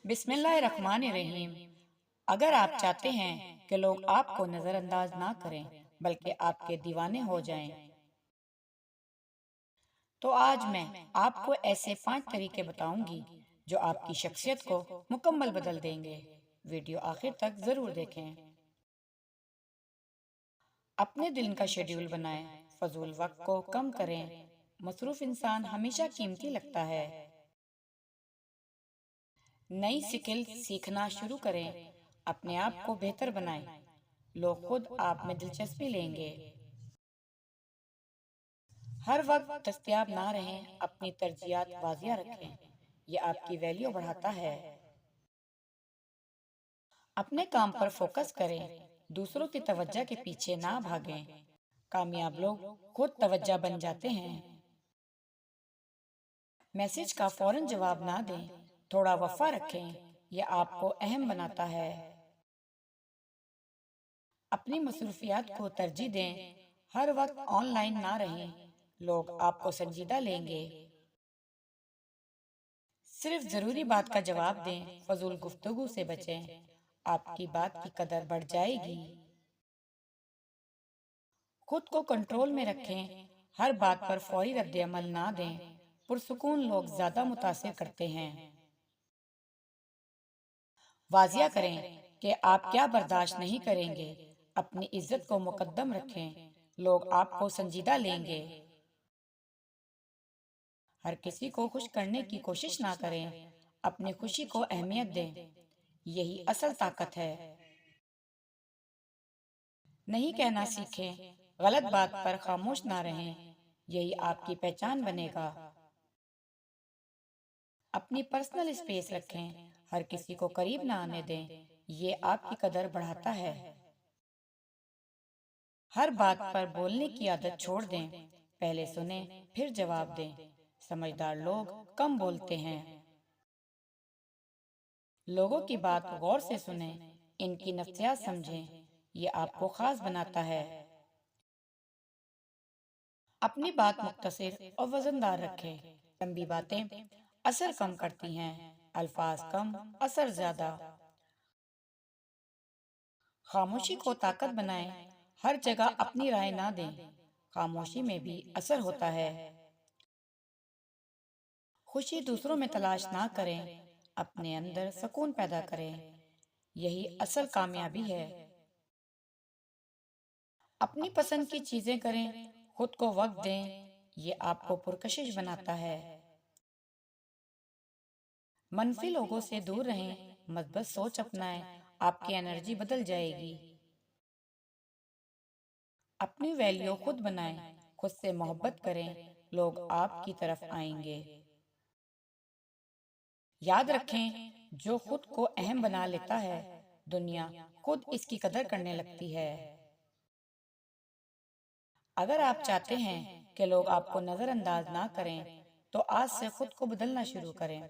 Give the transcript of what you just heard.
بسم اللہ الرحمن الرحیم۔ اگر آپ چاہتے ہیں کہ لوگ آپ کو نظر انداز نہ کریں بلکہ آپ کے دیوانے ہو جائیں تو آج میں آپ کو ایسے 5 طریقے بتاؤں گی جو آپ کی شخصیت کو مکمل بدل دیں گے۔ ویڈیو آخر تک ضرور دیکھیں۔ اپنے دن کا شیڈیول بنائیں، فضول وقت کو کم کریں۔ مصروف انسان ہمیشہ قیمتی لگتا ہے۔ نئی سکل سیکھنا شروع کریں، اپنے آپ کو بہتر بنائیں، لوگ خود آپ میں دلچسپی لیں گے۔ ہر وقت دستیاب نہ رہیں، اپنی ترجیحات واضح رکھیں، یہ آپ کی ویلیو بڑھاتا ہے۔ اپنے کام پر فوکس کریں، دوسروں کی توجہ کے پیچھے نہ بھاگیں۔ کامیاب لوگ خود توجہ بن جاتے ہیں۔ میسج کا فوراً جواب نہ دیں، تھوڑا وقفہ رکھیں، یہ آپ کو اہم بناتا ہے۔ اپنی مصروفیات کو ترجیح دیں، ہر وقت آن لائن نہ رہیں، لوگ آپ کو سنجیدہ لیں گے۔ صرف ضروری بات کا جواب دیں، فضول گفتگو سے بچیں، آپ کی بات کی قدر بڑھ جائے گی۔ خود کو کنٹرول میں رکھیں، ہر بات پر فوری رد عمل نہ دیں، پرسکون لوگ زیادہ متاثر کرتے ہیں۔ واضح کریں کہ آپ کیا برداشت نہیں کریں گے، اپنی عزت کو مقدم رکھیں، لوگ آپ کو سنجیدہ لیں گے۔ ہر کسی کو خوش کرنے کی کوشش نہ کریں، اپنی خوشی کو اہمیت دیں، یہی اصل طاقت ہے۔ نہیں کہنا سیکھیں، غلط بات پر خاموش نہ رہیں، یہی آپ کی پہچان بنے گا۔ اپنی پرسنل اسپیس رکھیں، ہر کسی کو قریب نہ آنے دیں، یہ آپ کی قدر بڑھاتا ہے۔ ہر بات پر بولنے کی عادت چھوڑ دیں، پہلے سنیں پھر جواب دیں، سمجھدار لوگ کم بولتے ہیں۔ لوگوں کی بات غور سے سنیں، ان کی نفسیات سمجھیں، یہ آپ کو خاص بناتا ہے۔ اپنی بات مختصر اور وزندار رکھیں، لمبی باتیں اثر کم کرتی ہیں، الفاظ کم اثر زیادہ۔ خاموشی کو طاقت بنائیں، ہر جگہ اپنی رائے نہ دیں، خاموشی میں بھی اثر ہوتا ہے۔ خوشی دوسروں میں تلاش نہ کریں، اپنے اندر سکون پیدا کریں، یہی اصل کامیابی ہے۔ اپنی پسند کی چیزیں کریں، خود کو وقت دیں، یہ آپ کو پرکشش بناتا ہے۔ منفی لوگوں سے دور رہیں، مثبت سوچ اپنائیں، آپ کی انرجی بدل جائے گی۔ اپنی ویلیو خود بنائیں، خود سے محبت کریں، لوگ آپ کی طرف آئیں گے۔ یاد رکھیں، جو خود کو اہم بنا لیتا ہے، دنیا خود اس کی قدر کرنے لگتی ہے۔ اگر آپ چاہتے ہیں کہ لوگ آپ کو نظر انداز نہ کریں تو آج سے خود کو بدلنا شروع کریں۔